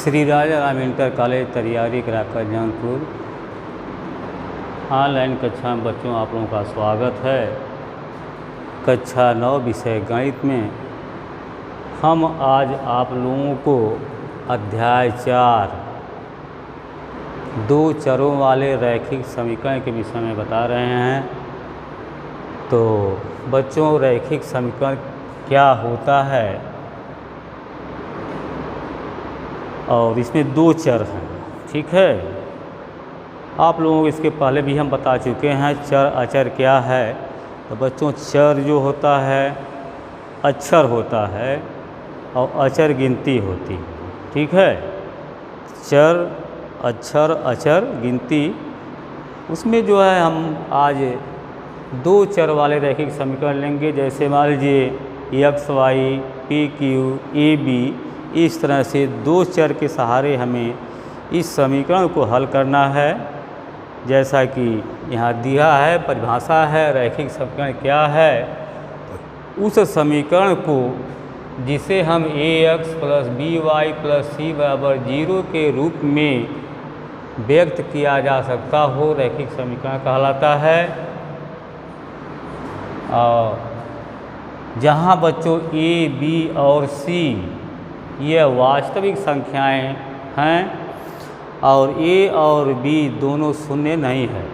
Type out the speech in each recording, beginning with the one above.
श्री राजा Ram inter college तैयारी कराकर Jaunpur online कक्षा में बच्चों आप लोगों का स्वागत है। कक्षा 9 विषय गणित में हम आज आप लोगों को अध्याय 4 दो चरों वाले रैखिक समीकरण के विषय में बता रहे हैं। तो बच्चों रैखिक समीकरण क्या होता है और इसमें दो चर हैं, ठीक है। आप लोगों को इसके पहले भी हम बता चुके हैं चर अचर क्या है। तो बच्चों चर जो होता है अक्षर होता है और अचर गिनती होती है, ठीक है। चर अक्षर अचर गिनती, उसमें जो है हम आज दो चर वाले रैखिक समीकरण लेंगे। जैसे मान लीजिए x y p q a b, इस तरह से दो चर के सहारे हमें इस समीकरण को हल करना है। जैसा कि यहाँ दिया है, परिभाषा है रैखिक समीकरण क्या है। उस समीकरण को जिसे हम a x plus b y plus c बराबर 0 के रूप में व्यक्त किया जा सकता हो, रैखिक समीकरण कहलाता है। और जहाँ बच्चों ए बी और सी ये वास्तविक संख्याएं हैं और ए और बी दोनों शून्य नहीं है,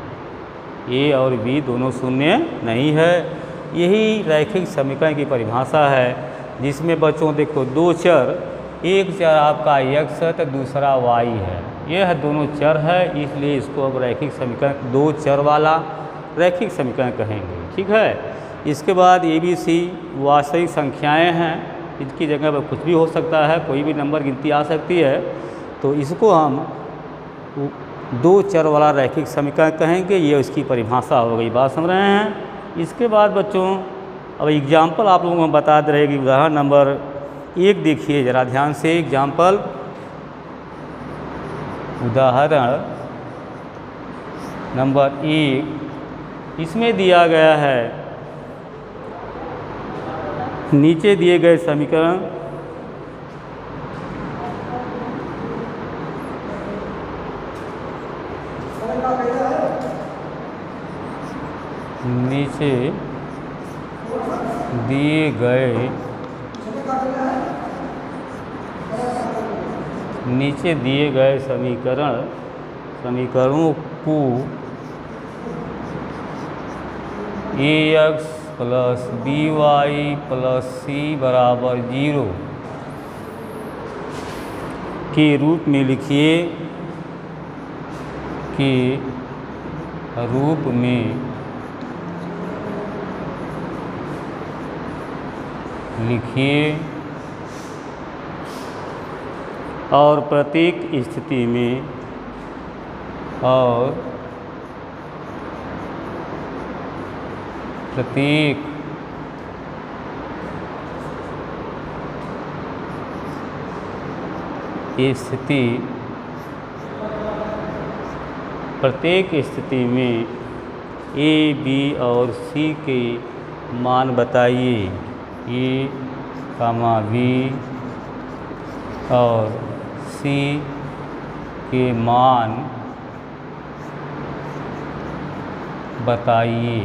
ए और बी दोनों शून्य नहीं है। यही रैखिक समीकरण की परिभाषा है, जिसमें बच्चों देखो दो चर, एक चर आपका x है तो दूसरा y है। यह दोनों चर है, इसलिए इसको अब रैखिक समीकरण दो चर वाला रैखिक समीकरण कहेंगे, ठीक है। इसके बाद ए बी सी वास्तविक संख्याएं हैं, इसकी जगह पर कुछ भी हो सकता है, कोई भी नंबर गिनती आ सकती है। तो इसको हम दो चर वाला रैखिक समीकरण कहेंगे। ये इसकी परिभाषा हो गई, बात समझ रहे हैं। इसके बाद बच्चों अब एग्जाम्पल आप लोगों को बता दे रहे कि उदाहरण नंबर 1 देखिए ज़रा ध्यान से। एग्जाम्पल उदाहरण नंबर 1, इसमें दिया गया है नीचे दिए गए समीकरण नीचे दिए गए समीकरणों को a x plus b y plus c बराबर 0 के रूप में लिखिए, और प्रत्येक स्थिति में प्रत्येक स्थिति में ए बी और सी के मान बताइए, ए कामा बी और सी के मान बताइए।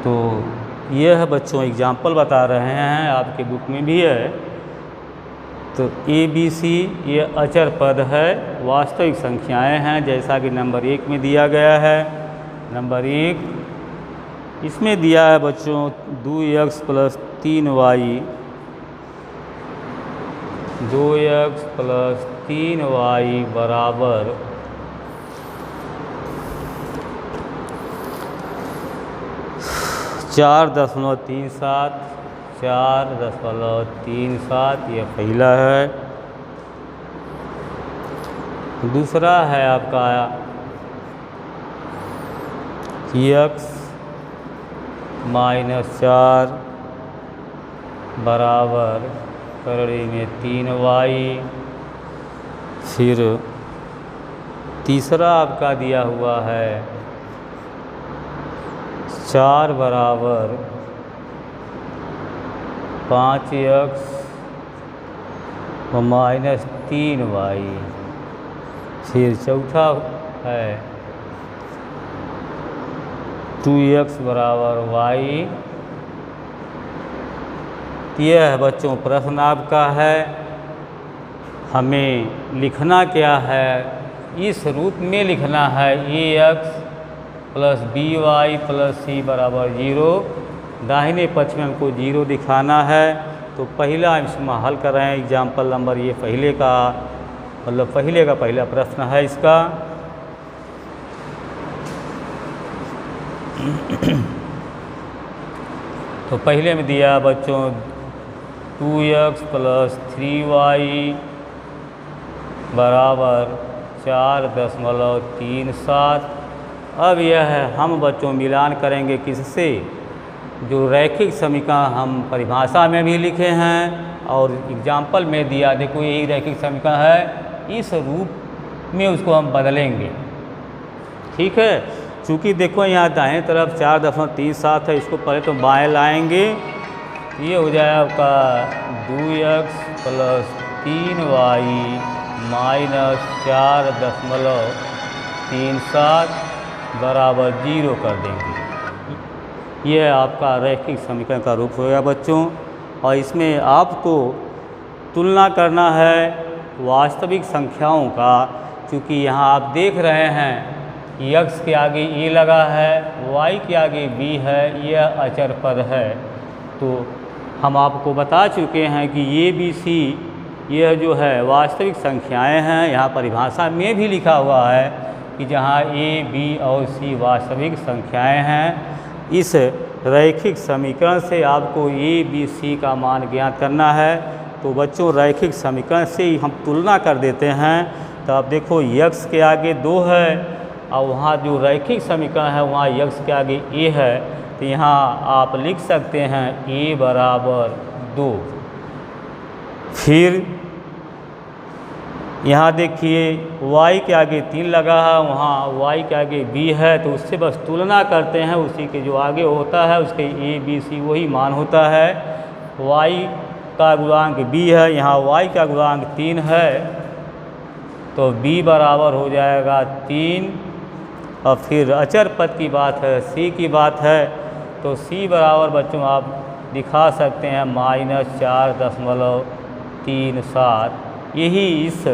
तो यह बच्चों एग्जाम्पल बता रहे हैं, आपके बुक में भी है। तो ए बी सी ये अचर पद है, वास्तविक संख्याएं हैं, जैसा कि नंबर 1 में दिया गया है। नंबर 1 इसमें दिया है बच्चों 2x plus 3y, 2x plus 3y बराबर 4.37, 4.37 ये पहला है। दूसरा है आपका x -4 बराबर करड़ी में 3y। फिर तीसरा आपका दिया हुआ है 4 बराबर 5x माइनस 3y। फिर चौथा है 2x बराबर y। यह है बच्चों प्रश्न आपका है, हमें लिखना क्या है, इस रूप में लिखना है ax plus by plus c बराबर 0। दाहिने पक्ष में हमको 0 दिखाना है। तो पहला इसमें हल कर रहे हैं एग्जाम्पल नंबर, ये पहले का मतलब पहले का पहला प्रश्न है इसका। तो पहले में दिया बच्चों 2x प्लस 3y बराबर 4.37। अब यह है हम बच्चों मिलान करेंगे किससे, जो रैखिक समीकरण हम परिभाषा में भी लिखे हैं और एग्जाम्पल में दिया, देखो यही रैखिक समीकरण है, इस रूप में उसको हम बदलेंगे। ठीक है, चूँकि देखो यहाँ दाएं तरफ 4.37 है, इसको पहले तो बाएं लाएंगे। ये हो जाए आपका 2x प्लस 3y माइनस 4.37 बराबर 0 कर देंगे। यह आपका रैखिक समीकरण का रूप होगा बच्चों। और इसमें आपको तुलना करना है वास्तविक संख्याओं का, क्योंकि यहाँ आप देख रहे हैं x के आगे a लगा है, y के आगे b है, यह अचर पद है। तो हम आपको बता चुके हैं कि ये b c यह जो है वास्तविक संख्याएं हैं। यहाँ परिभाषा में भी लिखा हुआ है कि जहाँ a, b और c वास्तविक संख्याएं हैं। इस रैखिक समीकरण से आपको a, b, c का मान ज्ञात करना है। तो बच्चों रैखिक समीकरण से ही हम तुलना कर देते हैं। तो आप देखो x के आगे 2 है और वहाँ जो रैखिक समीकरण है वहाँ x के आगे a है। तो यहाँ आप लिख सकते हैं a बराबर 2। फिर यहाँ देखिए y के आगे 3 लगा है, वहाँ y के आगे b है, तो उससे बस तुलना करते हैं, उसी के जो आगे होता है उसके a, b, c वही मान होता है। y का गुणांक b है, यहाँ y का गुणांक 3 है, तो b बराबर हो जाएगा 3। और फिर अचर पद की बात है, c की बात है, तो c बराबर बच्चों आप दिखा सकते हैं -4.37। यही इस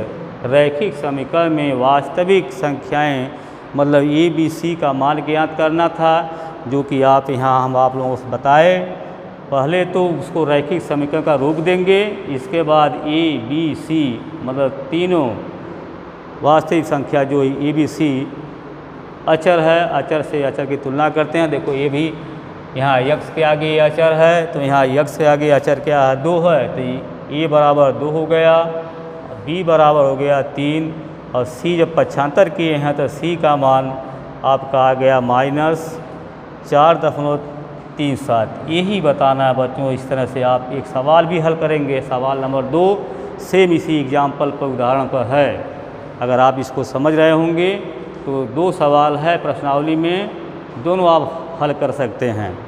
रैखिक समीकरण में वास्तविक संख्याएं मतलब a, b, c का मान ज्ञात करना था, जो कि आप यहाँ हम आप लोगों को बताए। पहले तो उसको रैखिक समीकरण का रूप देंगे, इसके बाद a, b, c मतलब तीनों वास्तविक संख्या जो a, b, c अचर है, अचर से अचर की तुलना करते हैं। देखो ये भी यहाँ x के आगे अचर है, तो यहाँ x के आगे अचर क्या है 2 है, तो a बराबर 2 हो गया, b बराबर हो गया 3 और c जब पक्षांतर किए हैं तो c का मान आपका आ गया -4.37। यही बताना है बच्चों। इस तरह से आप एक सवाल भी हल करेंगे। सवाल नंबर 2 सेम इसी एग्जाम्पल पर उदाहरण पर है। अगर आप इसको समझ रहे होंगे तो 2 सवाल है प्रश्नावली में, दोनों आप हल कर सकते हैं।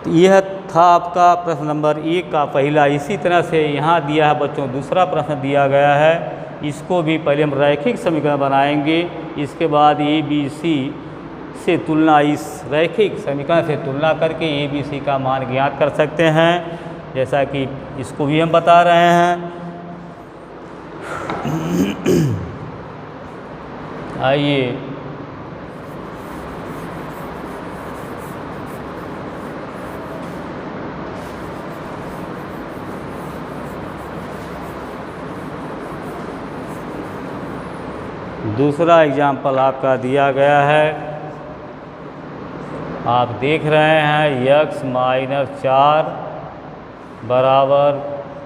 तो यह था आपका प्रश्न नंबर 1 का पहला। इसी तरह से यहाँ दिया है बच्चों दूसरा प्रश्न दिया गया है, इसको भी पहले हम रैखिक समीकरण बनाएंगे, इसके बाद a, b, c से तुलना, इस रैखिक समीकरण से तुलना करके a, b, c का मान ज्ञात कर सकते हैं, जैसा कि इसको भी हम बता रहे हैं। आइए दूसरा एग्जाम्पल आपका दिया गया है, आप देख रहे हैं x -4 बराबर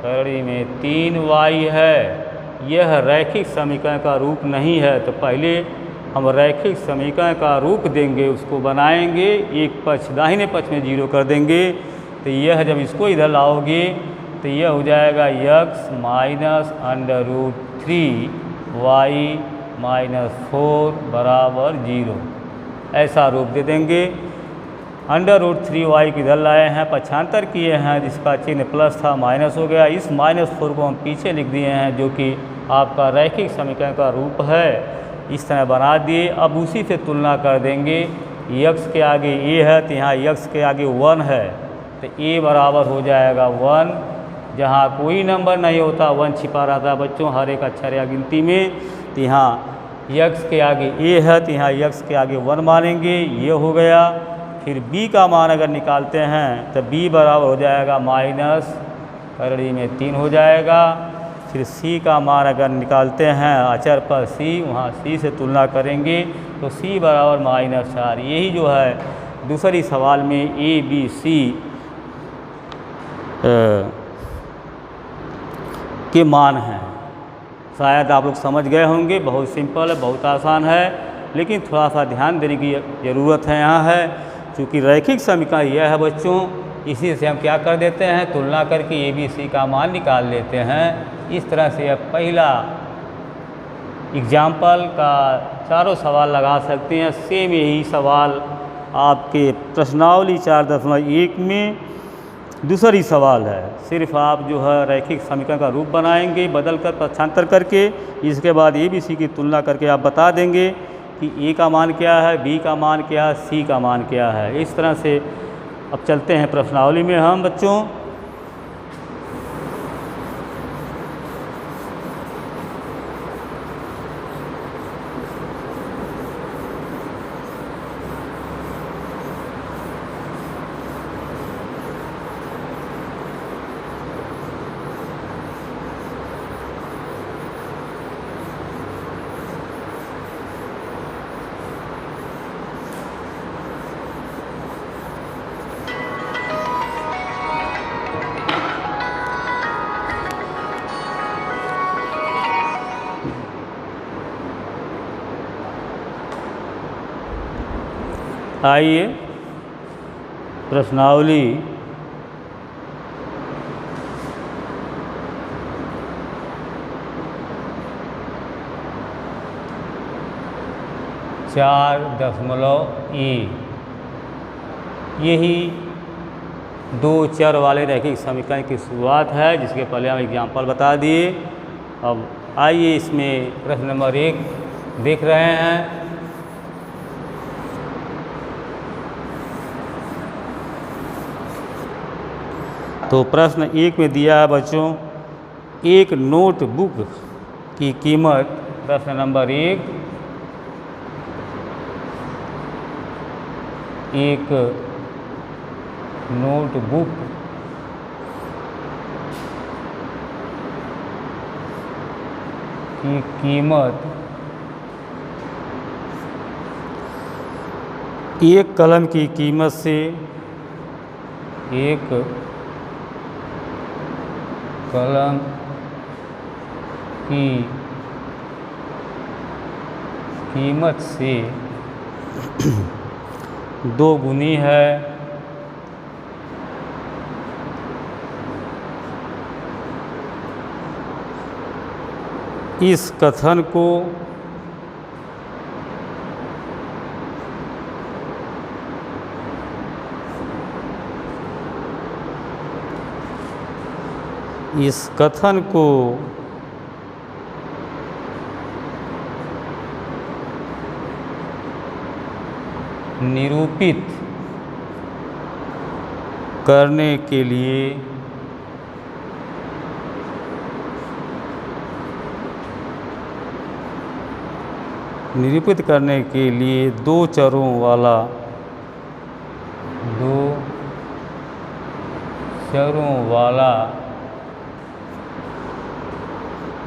कड़ी में 3y है। यह रैखिक समीकरण का रूप नहीं है, तो पहले हम रैखिक समीकरण का रूप देंगे, उसको बनाएंगे, एक पक्ष दाहिने पक्ष में 0 कर देंगे। तो यह जब इसको इधर लाओगे तो यह हो जाएगा x -√3y -4 बराबर 0, ऐसा रूप दे देंगे। √3y किधर लाए हैं, पक्षांतर किए हैं, जिसका चिन्ह प्लस था माइनस हो गया। इस -4 को हम पीछे लिख दिए हैं, जो कि आपका रैखिक समीकरण का रूप है। इस तरह बना दिए। अब उसी से तुलना कर देंगे। x के आगे a है तो यहाँ x के आगे 1 है, तो a बराबर हो जाएगा 1। जहाँ कोई नंबर नहीं होता 1 छिपा रहता है बच्चों हर एक अक्षर या गिनती में, तो यहाँ x के आगे a है तो यहाँ x के आगे 1 मानेंगे। ये हो गया। फिर b का मान अगर निकालते हैं तो b बराबर हो जाएगा माइनस करड़ी में 3 हो जाएगा। फिर c का मान अगर निकालते हैं अचर पर c, वहाँ c से तुलना करेंगे तो c बराबर -4। यही जो है दूसरी सवाल में a b c के मान हैं। शायद आप लोग समझ गए होंगे। बहुत सिंपल है, बहुत आसान है, लेकिन थोड़ा सा ध्यान देने की ज़रूरत है यहाँ है। क्योंकि रैखिक समीकरण यह है बच्चों, इसी से हम क्या कर देते हैं, तुलना करके ए बी सी का मान निकाल लेते हैं। इस तरह से अब पहला एग्जाम्पल का चारों सवाल लगा सकते हैं। सेम यही सवाल आपके प्रश्नावली 4.1 में दूसरी सवाल है। सिर्फ आप जो है रैखिक समीकरण का रूप बनाएंगे बदल कर पक्षांतर करके। इसके बाद ए बी सी की तुलना करके आप बता देंगे कि ए का मान क्या है, बी का मान क्या है, सी का मान क्या है। इस तरह से अब चलते हैं प्रश्नावली में हम बच्चों। आइए प्रश्नावली (4.1) यही दो चर वाले रैखिक समीकरण की शुरुआत है, जिसके पहले हम एग्जाम्पल बता दिए। अब आइए इसमें प्रश्न नंबर 1 देख रहे हैं। तो प्रश्न 1 में दिया है बच्चों, एक नोटबुक की कीमत, प्रश्न नंबर 1, एक नोटबुक की कीमत एक कलम की कीमत से, एक कलम की कीमत से 2 गुनी है। इस कथन को निरूपित करने के लिए दो चरों वाला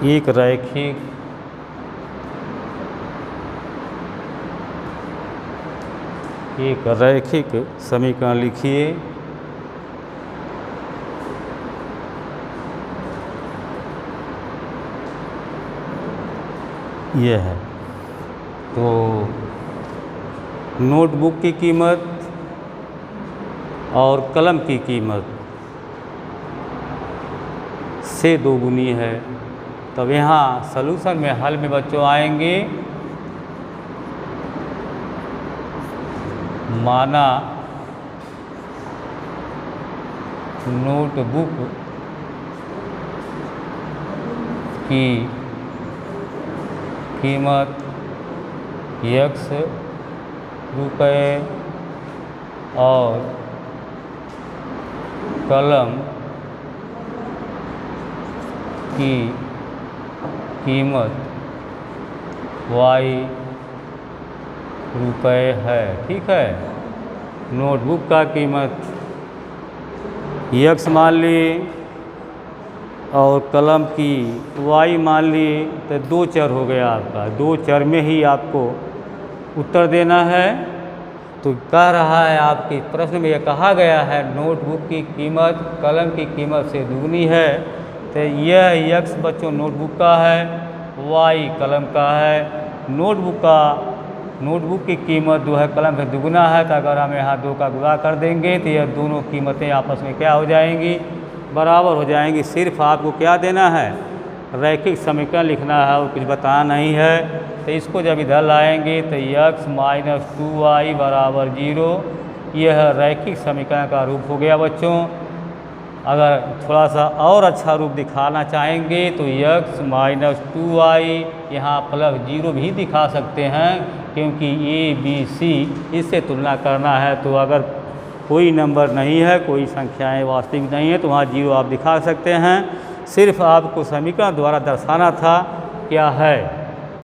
एक रैखिक समीकरण लिखिए। यह है। तो नोटबुक की कीमत और कलम की कीमत से 2 गुनी है। तब यहाँ सलूशन में, हल में बच्चों आएंगे, माना नोटबुक की कीमत x रुपये और कलम की कीमत y रुपये है। ठीक है, नोटबुक का कीमत x मान ली और कलम की y मान ली, तो दो चर हो गया आपका। दो चर में ही आपको उत्तर देना है। तो कह रहा है आपके प्रश्न में यह कहा गया है नोटबुक की कीमत कलम की कीमत से दुगनी है। तो यह x बच्चों नोटबुक का है, y कलम का है। नोटबुक की कीमत जो है कलम से दुगना है, तो अगर हम यहाँ दो का गुणा कर देंगे तो यह दोनों कीमतें आपस में क्या हो जाएंगी, बराबर हो जाएंगी। सिर्फ आपको क्या देना है, रैखिक समीकरण लिखना है और कुछ बताना नहीं है। तो इसको जब इधर लाएंगे तो x माइनस 2y बराबर 0, यह रैखिक समीकरण का रूप हो गया बच्चों। अगर थोड़ा सा और अच्छा रूप दिखाना चाहेंगे तो x माइनस 2y यहाँ प्लस 0 भी दिखा सकते हैं, क्योंकि a b c इससे तुलना करना है। तो अगर कोई नंबर नहीं है, कोई संख्याएं वास्तविक नहीं है, तो वहाँ 0 आप दिखा सकते हैं। सिर्फ आपको समीकरण द्वारा दर्शाना था क्या है।